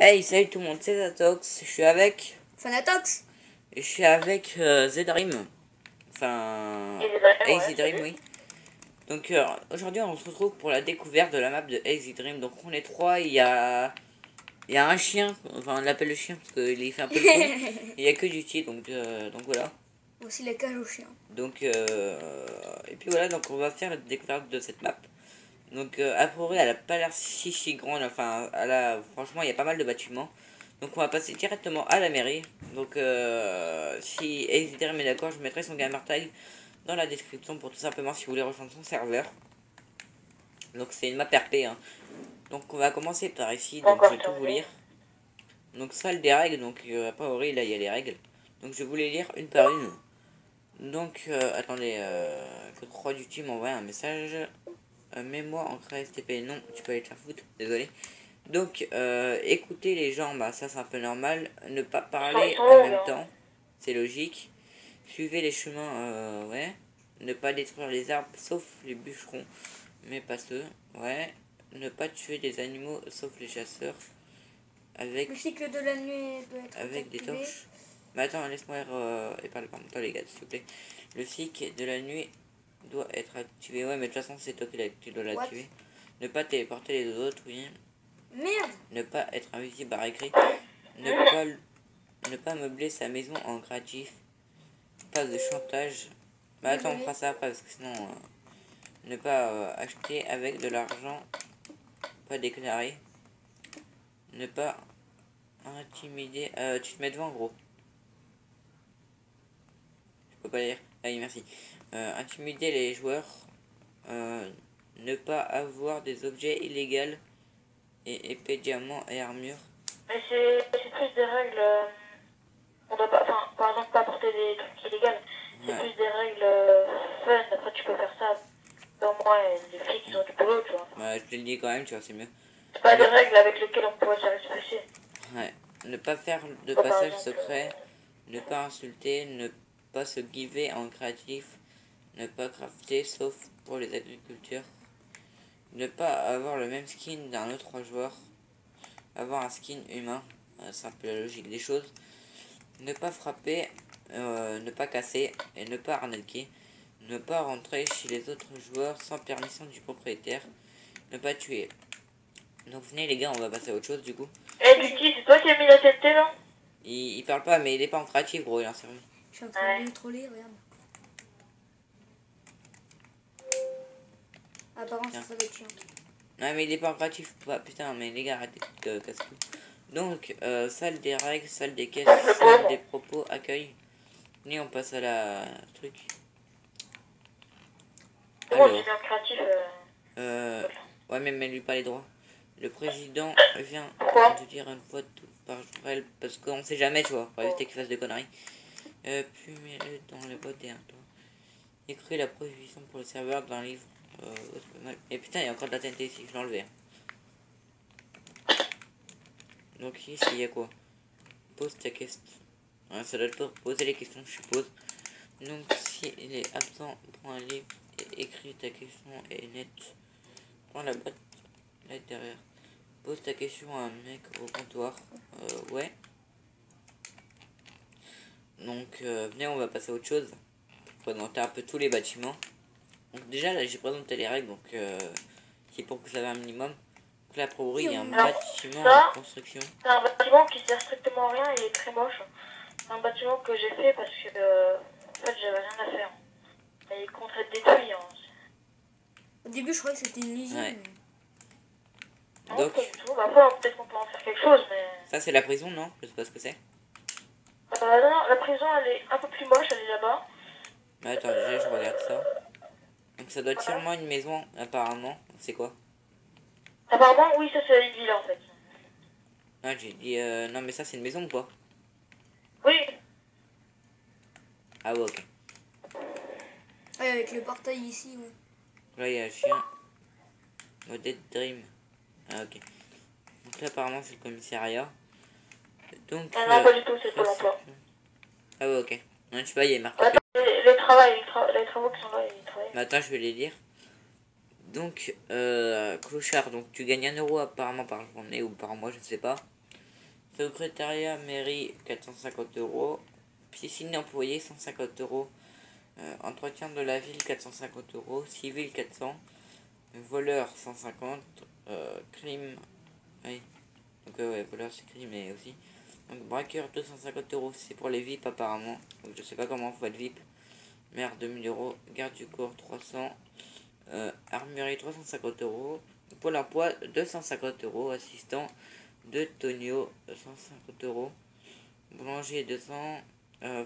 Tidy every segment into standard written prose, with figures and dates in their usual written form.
Hey, salut tout le monde, c'est Zatox, Fanatox. je suis avec Z-Dream, enfin, Easy Dream, oui. Donc aujourd'hui on se retrouve pour la découverte de la map de Easy Dream. Donc on est trois, il y a un chien, enfin on l'appelle le chien parce qu'il fait un peu le con. Il y a que du petit, donc voilà. Aussi la cage au chien. Donc et puis voilà, donc on va faire la découverte de cette map. Donc a priori elle a pas l'air si grande, enfin franchement il y a pas mal de bâtiments. Donc on va passer directement à la mairie. Donc si Exiderm est d'accord, je mettrai son gamer tag dans la description pour tout simplement si vous voulez rejoindre son serveur. Donc c'est une map RP, hein. Donc on va commencer par ici, donc je vais tout vous lire. Donc salle des règles, donc a priori là il y a les règles. Donc je vais vous les lire une par une. Donc attendez, que 3 du team m'envoie un message. Mets-moi en créa STP, non, tu peux aller te faire foutre, désolé. Donc, écouter les gens, bah ça c'est un peu normal. Ne pas parler en même temps, c'est logique. Suivez les chemins, ouais. Ne pas détruire les arbres, sauf les bûcherons, mais pas ceux, ouais. Ne pas tuer des animaux, sauf les chasseurs. Avec, le cycle de la nuit doit être avec des torches. Mais attends, laisse-moi et parler par toi les gars, s'il te plaît. Le cycle de la nuit doit être activé. Ouais, mais de toute façon, c'est toi qui dois l'activer. Ne pas téléporter les autres, oui. Merde. Ne pas être invisible à écrit. Ne pas meubler sa maison en gratif. Pas de chantage. Bah attends, on fera ça après parce que sinon. Ne pas acheter avec de l'argent. Pas déclaré. Ne pas intimider. Tu te mets devant, gros. Je peux pas lire. Ah oui, merci. Intimider les joueurs. Ne pas avoir des objets illégaux et épée, diamant et armure. Mais c'est plus des règles. On doit pas, enfin, par exemple, pas porter des trucs illégaux. C'est plus des règles fun. Après, tu peux faire ça. Au moins, les flics, ils ont du boulot, tu vois. Bah, je te le dis quand même, tu vois, c'est mieux. C'est pas des règles avec lesquelles on pourrait s'expresser. Ouais. Ne pas faire de passage secret. Ne pas insulter. Ne pas se giver en créatif. Ne pas crafter, sauf pour les agriculteurs. Ne pas avoir le même skin d'un autre joueur. Avoir un skin humain. C'est un peu la logique des choses. Ne pas frapper. Ne pas casser. Et ne pas arnaquer. Ne pas rentrer chez les autres joueurs sans permission du propriétaire. Ne pas tuer. Donc venez les gars, on va passer à autre chose du coup. Eh Lucky, c'est toi qui as mis la TNT là? Il parle pas, mais il est pas en créatif, gros, il est en sérieux. Je suis en train de le troller, regarde. Apparemment, ça va être chiant. Non, mais il est pas en créatif. Bah, putain, mais les gars, arrêtez de casser tout. Donc, salle des règles, salle des caisses, salle des propos, accueil. Venez, on passe à la truc. Alors. Créatif, ouais, mais lui pas les droits. Le président vient de dire une fois tout par jour, parce qu'on sait jamais, tu vois, pour éviter qu'il fasse des conneries. Puis mets-le dans les boîtes derrière toi. Écris la prohibition pour le serveur dans un livre. C'est pas mal. Et putain, il y a encore de la TNT ici, je l'ai enlevé. Donc ici, il y a quoi? Pose ta question. Ouais, ça doit être pour poser les questions, je suppose. Donc si il est absent, prends un livre et écris ta question et nette. Prends la boîte là derrière. Pose ta question à un mec au comptoir. Ouais. Donc venez, on va passer à autre chose. Pour présenter un peu tous les bâtiments. Donc déjà là j'ai présenté les règles, donc c'est pour que vous savez un minimum. Donc là pour il y a un bâtiment en construction. C'est un bâtiment qui sert strictement à rien, il est très moche. C'est un bâtiment que j'ai fait parce que en fait j'avais rien à faire. Et il compte être détruit. Hein. Au début je croyais que c'était une usine. Ouais. Non, donc, pas du tout. Bah, après peut-être qu'on peut en faire quelque chose, mais... Ça c'est la prison, non? Je sais pas ce que c'est. Non, la prison elle est un peu plus moche, elle est là-bas. Mais attends, déjà je regarde ça. Donc ça doit être sûrement une maison, apparemment. C'est quoi? Apparemment, oui, ça c'est une villa en fait. Ah, j'ai dit... non, mais ça c'est une maison ou pas? Oui. Ah ouais, ok. Ouais, avec le portail ici, ouais. Là, il y a un chien. Modèle Dream. Ah, ok. Donc là, apparemment, c'est le commissariat. Donc... non, pas du tout, c'est pour l'emploi. Ah ouais, ok. Non, je sais pas, il y a marqué... Attends, les travaux qui sont là, ils travaillent. Mais attends, je vais les lire. Donc, clochard, donc tu gagnes 1 euro apparemment par journée ou par mois, je ne sais pas. Secrétariat mairie 450 euros. Piscine employé 150 euros. Entretien de la ville 450 euros. Civil 400. Voleur 150. Crime. Oui. Donc ouais, voleur c'est crime mais aussi. Donc braqueur 250 euros. C'est pour les VIP apparemment. Donc je sais pas comment faut être VIP. Maire 2000 euros. Garde du corps 300. Armurerie 350 euros. Pôle emploi 250 euros. Assistant de Tonio 150 euros. Boulanger 200.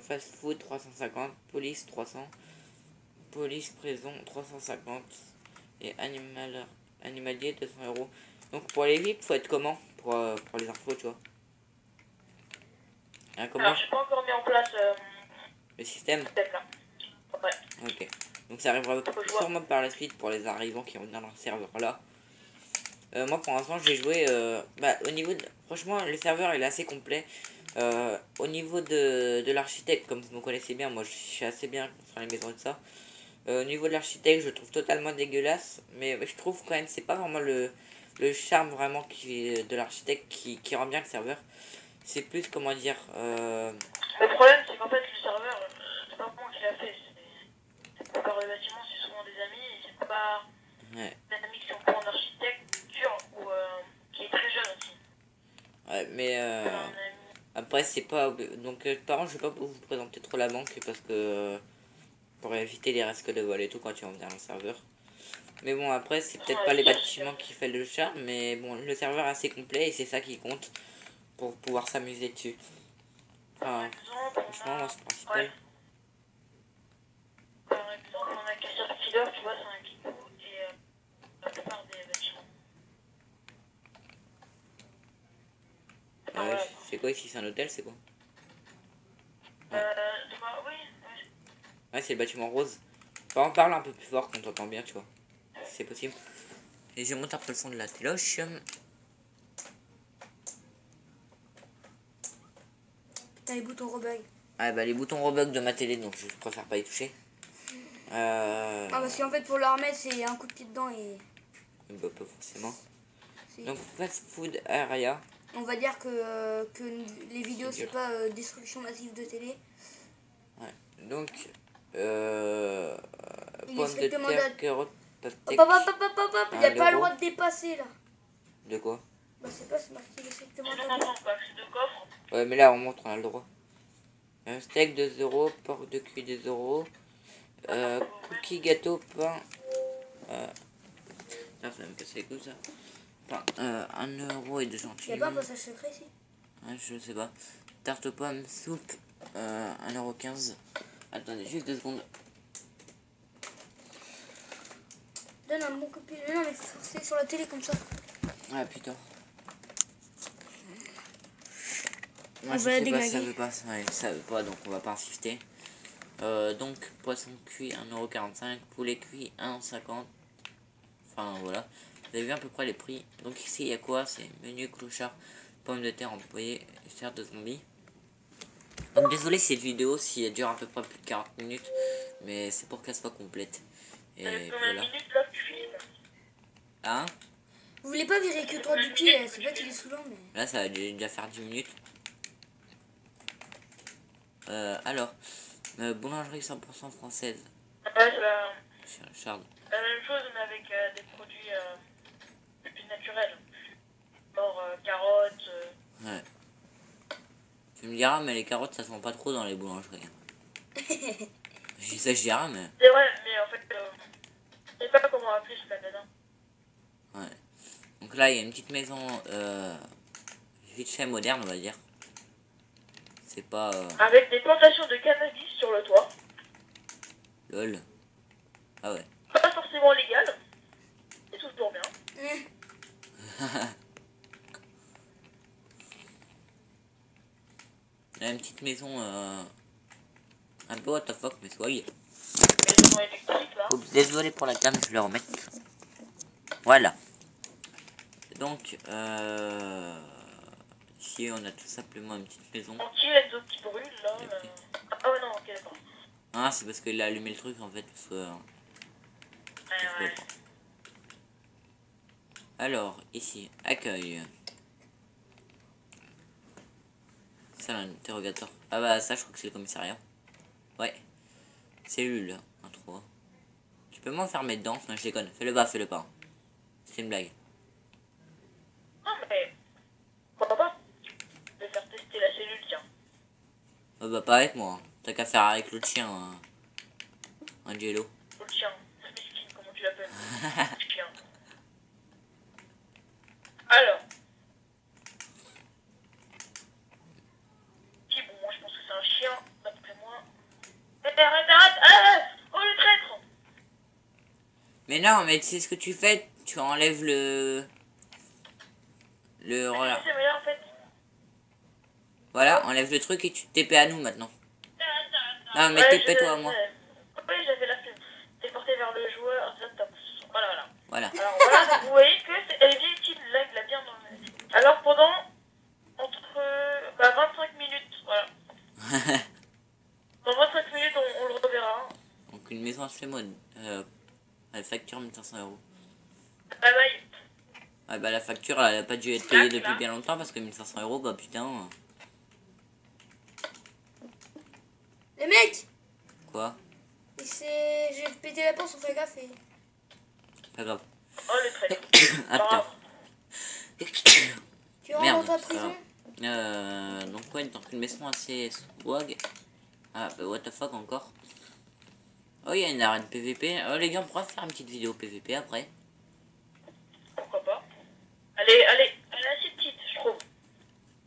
Fast food 350. Police 300. Police prison 350. Et animalier 200 euros. Donc pour les VIP, faut être comment pour les infos, tu vois. Hein, comment Alors, j'ai pas encore mis en place le système. là. Ouais. Ok. Donc ça arrivera sûrement par la suite pour les arrivants qui vont venir dans le serveur là. Moi pour l'instant j'ai joué au niveau de... Franchement le serveur il est assez complet. Au niveau de l'architecte, comme vous me connaissez bien, moi je suis assez bien sur les maisons et tout ça. Au niveau de l'architecte je le trouve totalement dégueulasse. Mais je trouve quand même c'est pas vraiment le charme vraiment de l'architecte qui rend bien le serveur. C'est plus comment dire... Le problème c'est qu'en fait le serveur, c'est pas moi qui l'a fait. C'est pas par le bâtiment, c'est souvent des amis. Et c'est pas Ouais. des amis qui sont pas en architecture ou qui est très jeune aussi. Ouais mais... Après c'est pas... Donc par contre je vais pas vous présenter trop la banque parce que... pour éviter les risques de vol et tout quand tu vas venir dans le serveur. Mais bon après c'est peut-être pas les bâtiments qui fait le charme, mais bon le serveur est assez complet et c'est ça qui compte pour pouvoir s'amuser dessus. Enfin, franchement moi, c'est le principal. Ouais. Par exemple, on a Casseur Killer, tu vois, c'est un guide et la plupart des bâtiments. Voilà. C'est quoi ici, c'est un hôtel, c'est quoi? Oui, oui. Ouais c'est le bâtiment rose. Faut en parler un peu plus fort qu'on t'entend bien tu vois. Si c'est possible. Et je monte un peu le son de la téloche. Putain, les boutons rebug. Ah bah les boutons rebug de ma télé donc je préfère pas y toucher. Ah, parce qu'en fait, pour la remettre, c'est un coup de pied dedans et. Bah pas forcément. c'est- Donc fast food area. On va dire que les vidéos, c'est pas destruction massive de télé. Ouais. Donc Il est pommes de strictement terre, carottes, pastèques. Hop, hop, hop, hop, hop, hop, il n'y a pas le 1 droit euro. de dépasser là. De quoi? Bah, c'est pas, c'est marqué il est strictement Je interdit. comprends pas, c'est de coffre. Ouais mais là on montre on a le droit. Un steak 2 euros, porc de cuit 2 euros. Cookies, gâteau, pain. Ça va me casser les couilles ça. Pain, 1 euro et 2 Il n'y a centimes. pas un passage secret ici. Ouais, je sais pas. Tarte aux pommes, soupe, 1,15 €. Attendez juste 2 secondes. Donne un bon coup de pied. Mais non, mais c'est sur la télé comme ça. Ah putain. On Moi je va la sais pas, ça déglinguer. veut pas, ouais, ça veut pas donc on va pas insister. Donc poisson cuit 1,45 €, poulet cuit 1,50 €. Enfin voilà. Vous avez vu à peu près les prix. Donc ici il y a quoi? C'est menu clochard, pommes de terre employées, chair de zombie. Donc désolé cette vidéo si elle dure à peu près plus de 40 minutes, mais c'est pour qu'elle soit complète. Et Combien de voilà. minutes là que tu filmes? Hein? Vous voulez pas virer que 3 du pied, c'est pas qu'il est saoulant, mais. Là ça va déjà faire 10 minutes. Alors, boulangerie 100% française. Ouais, c'est Charles. la même chose, mais avec des produits plus naturels. Genre carottes. Ouais. Tu me diras, mais les carottes ça se vend pas trop dans les boulangeries. Je dis ça, je dirais, mais. C'est vrai, mais en fait, je sais pas comment appeler ce magasin. Ouais. Donc là, il y a une petite maison vite fait moderne, on va dire. C'est pas. Avec des plantations de cannabis sur le toit. LOL. Ah ouais. Pas forcément légal. C'est toujours bien. Il y a une petite maison un peu what the fuck, mais swag. Maison électrique là. Oups, désolé pour la cam, je vais le remettre. Voilà. Donc, ici on a tout simplement une petite maison. Anti-réseau qui brûle là. Ok. Ah ouais, non, ok, d'accord. Ah, c'est parce qu'il a allumé le truc en fait. Parce que, Ouais. alors, ici, accueil. ça l'interrogatoire. Ah bah ça je crois que c'est le commissariat. Ouais. Cellule, un trou. Tu peux m'enfermer dedans? Non je déconne. Fais-le pas. Hein. C'est une blague. Non mais... Pourquoi pas? Je vais faire tester la cellule, tiens. Oh bah pas avec moi. Hein. T'as qu'à faire avec l'autre chien. Un Jello. L'autre chien. Miskin, comment tu l'appelles? Chien. Alors. Si bon, moi je pense que c'est un chien, d'après moi. Arrête. Oh le traître. Mais non, mais tu sais ce que tu fais? Tu enlèves voilà. C'est meilleur en fait. Voilà, enlève le truc et tu te TP à nous maintenant. Non, mais Ouais, TP toi à moi. Oui, j'avais la flemme. T'es porté vers le joueur. Voilà. Voilà. Alors voilà, vous voyez que elle est bien utile, là, il l'a bien dans le... Alors pendant entre 25 minutes, voilà. Dans 25 minutes, on le reverra. Donc une maison à Flemon. Elle facture 1500 €. Bye bye. Ah bah la facture elle a pas dû être payée depuis bien longtemps parce que 1500 €, bah putain. Les mecs, Quoi? j'ai pété la porte sans faire gaffe et... Pas grave. Oh le traître. Ah putain. Tu rentres Merde, dans ta prison? donc ouais, dans une maison assez swag. Ah bah what the fuck encore. Oh il y a une arène PVP. Oh les gars on pourra faire une petite vidéo PVP après. Pourquoi pas. Elle est assez petite, je trouve.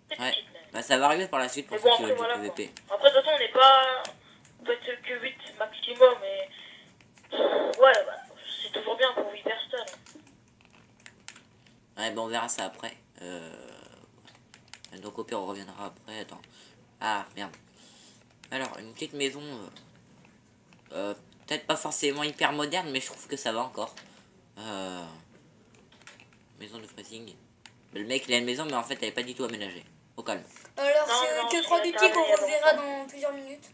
C'est Ouais. petite, même. Bah ça va arriver par la suite pour Mais ceux bon, qui après, veulent voilà, du PVP. Après, de toute façon, on n'est pas... Peut-être que 8 maximum, mais... Ouais, bah, c'est toujours bien pour 8 personnes. Ouais bon on verra ça après. Donc au pire on reviendra après. Attends. Ah merde. Alors une petite maison. Peut-être pas forcément hyper moderne mais je trouve que ça va encore. Maison de freezing. Le mec il a une maison mais en fait elle est pas du tout aménagée. Au calme. Alors, Non, c'est que 3 c'est duty qu'on terminé, reverra bon. dans plusieurs minutes.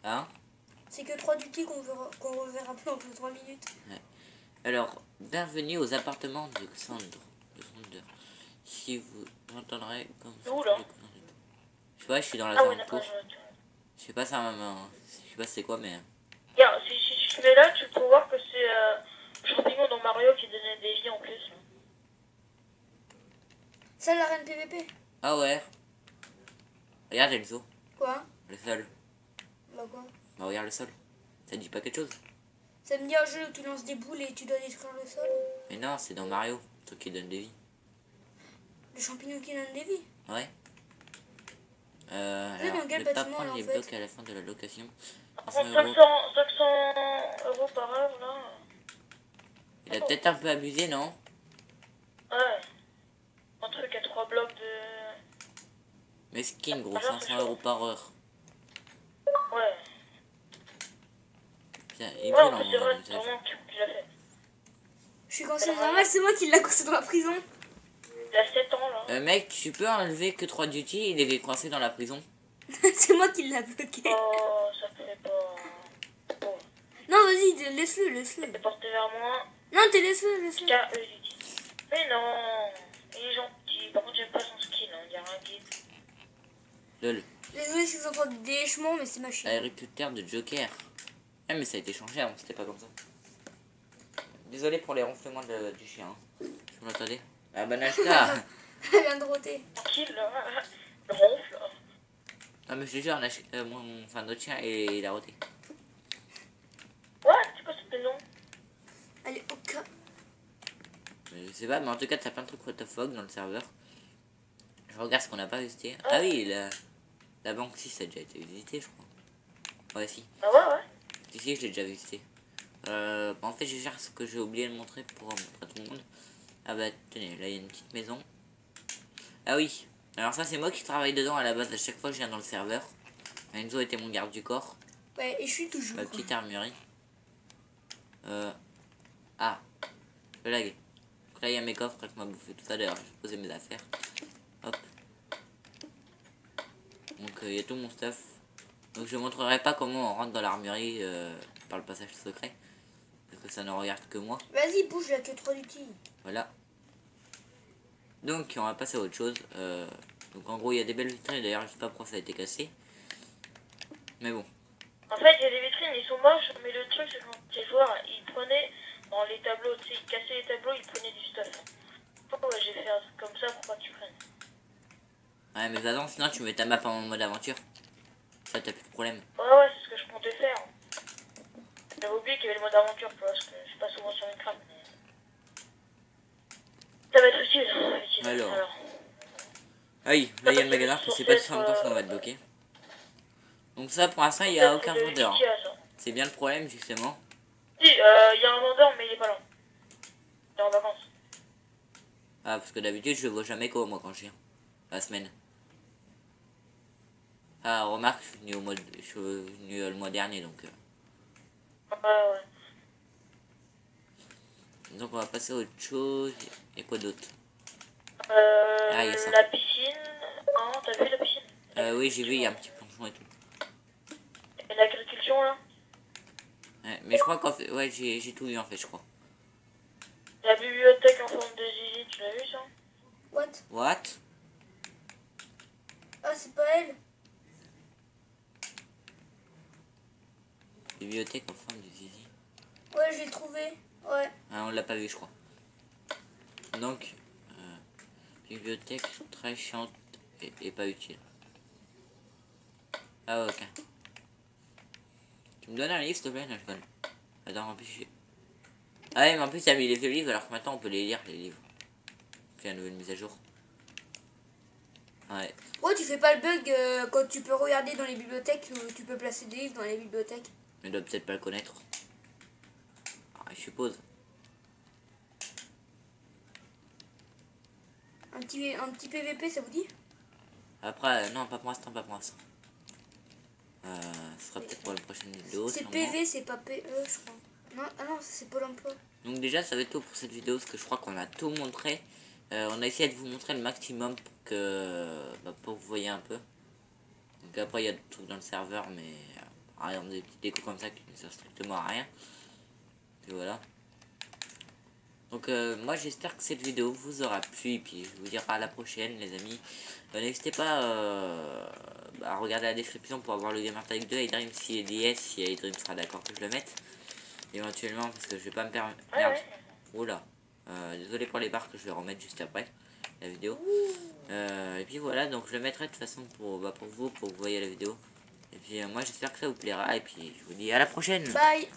Hein? C'est que 3 duty qu'on reverra plus dans 3 minutes. Alors, bienvenue aux appartements de Xander. Si vous entendrez comme ça. Où, là? Je sais pas, je suis dans la Ah oui, zone d'accord, tour. Je sais pas ça, je sais pas c'est quoi, mais. Regarde, si tu mets là, tu peux voir que c'est champignon dans Mario qui donnait des vies en plus. Ça, l'arène PVP. Ah ouais. Regarde Enzo, Quoi? le sol. Bah quoi? Bah regarde le sol. Ça te dit pas quelque chose? Ça me dit un jeu où tu lances des boules et tu dois détruire le sol. Mais non, c'est dans Mario, le truc qui donne des vies. Le champignon qui donne des vies. Ouais. Vous êtes Alors, dans quel ne pas bâtiment, prendre là, les en fait? blocs à la fin de la location. Par 500 contre, €. 500 € par heure, là. Il a peut-être un peu abusé, non? Ouais. Un truc à 3 blocs de... Mais skin, gros, Alors, 500 € par heure. Ouais. Tiens, il Ouais, en brûle plus, c'est vrai, en c'est vraiment tu l'as fait. Je suis coincé normal, c'est moi qui l'a coincé dans la prison. Il a 7 ans, là. Mec, tu peux enlever que 3 duty, il est coincé dans la prison. C'est moi qui l'a bloqué. Oh, ça fait pas... Bon. Non, vas-y, laisse-le. T'es porté vers moi. Non, laisse-le. K-E-J. Mais non, il est gentil. Par contre, j'aime pas son skin, hein. Il y a un guide. Lol. Désolé si vous entendez des léchements, mais c'est ma chienne. Agriculteur de Joker. Ah mais ça a été changé avant, c'était pas comme ça. Désolé pour les ronflements du chien. Hein. Vous l'entendez? Ah bah Nashka. Elle vient de roter. Tranquille, là. Le ronfle, là. Ah mais je te jure, enfin notre chien et il a roté. Ouais, c'est quoi ce prénom? Allez, au cas. Je sais pas, mais en tout cas t'as plein de trucs what the fuck dans le serveur. Je regarde ce qu'on n'a pas visité. Ah oui, la banque 6 ça a déjà été visité je crois. Ouais si. Ah ouais. Ici je l'ai déjà visité. En fait j'ai cherché ce que j'ai oublié de montrer pour montrer à tout le monde. Ah bah tenez, là il y a une petite maison. Ah oui, alors ça c'est moi qui travaille dedans à la base à chaque fois que je viens dans le serveur. Enzo était mon garde du corps. Ouais, et je suis toujours. Ma petite armurerie. Ah, le lag. Donc là il y a mes coffres que je m'a bouffé tout à l'heure. J'ai posé mes affaires. Hop. Donc il y a tout mon stuff. Donc je montrerai pas comment on rentre dans l'armurerie par le passage secret. Parce que ça ne regarde que moi. Vas-y, bouge là, que 3 duty. Voilà. Donc on va passer à autre chose. Donc en gros il y a des belles vitrines, d'ailleurs je sais pas pourquoi ça a été cassé. Mais bon. En fait, il y a des vitrines, ils sont moches, mais le truc, c'est quand tu es joueur, ils prenaient dans les tableaux, tu sais, ils cassaient les tableaux, ils prenaient du stuff. Oh, ouais, j'ai fait un truc comme ça pour pas que tu prennes. Ouais, mais attends, sinon tu mets ta map en mode aventure. Ça, t'as plus de problème. Ouais, c'est ce que je comptais faire. J'avais oublié qu'il y avait le mode aventure, tu vois, parce que je suis pas souvent sur Minecraft, mais... Ça va être utile. Alors. Ah oui, là il y a le magasin, je sais pas si en même temps ça va être bloqué. Donc ça, pour l'instant, il n'y a aucun vendeur. C'est bien le problème, justement. Si, il y a un vendeur, mais il est pas là. Il est en vacances. Ah, parce que d'habitude, je le vois jamais quoi, moi, quand je viens. La semaine. Ah, remarque, je suis venu, le mois dernier, donc... Ouais. Donc on va passer à autre chose. Et quoi d'autre? Ah, il y a ça. La piscine... Non, t'as vu la piscine? Oui, j'ai vu, il y a un petit plongeon et tout. Et l'agriculture, là? Ouais, mais je crois qu'en fait... Ouais, j'ai tout eu, en fait, je crois. La bibliothèque en forme de zizi, tu l'as vu, ça? What? Ah, c'est pas elle. Bibliothèque en forme de zizi. Ouais, j'ai trouvé. Ouais. Ah, on l'a pas vu, je crois. Donc... bibliothèque très chiante et pas utile. Ah, ok. Tu me donnes un livre, s'il te plaît? Non, je connais. Attends, en plus, ah ouais, mais en plus, il a mis les vieux livres, alors que maintenant, on peut les lire, les livres. Puis, une nouvelle mise à jour. Ouais. Ouais, tu fais pas le bug quand tu peux regarder dans les bibliothèques où tu peux placer des livres dans les bibliothèques. Mais il doit peut-être pas le connaître. Ah, je suppose. Un petit PVP, ça vous dit? Après, non, pas pour l'instant, pas pour l'instant. Ce sera peut-être pour la prochaine vidéo. C'est PV, c'est pas PE, je crois. Non, ah non, c'est Pôle emploi. Donc déjà, ça va être tout pour cette vidéo, parce que je crois qu'on a tout montré. On a essayé de vous montrer le maximum pour que, pour que vous voyez un peu. Donc après, il y a des trucs dans le serveur, mais par exemple des petits décos comme ça qui ne servent strictement à rien. Et voilà. Donc moi j'espère que cette vidéo vous aura plu, et puis je vous dirai à la prochaine les amis. N'hésitez pas à regarder la description pour avoir le Gamertag 2 et Dream si Dream sera d'accord que je le mette. Éventuellement, parce que je vais pas me permettre... Merde. Oula. Désolé pour les barres que je vais remettre juste après la vidéo. Et puis voilà, donc je le mettrai de toute façon pour vous, pour que vous voyez la vidéo. Et puis moi j'espère que ça vous plaira, et puis je vous dis à la prochaine. Bye.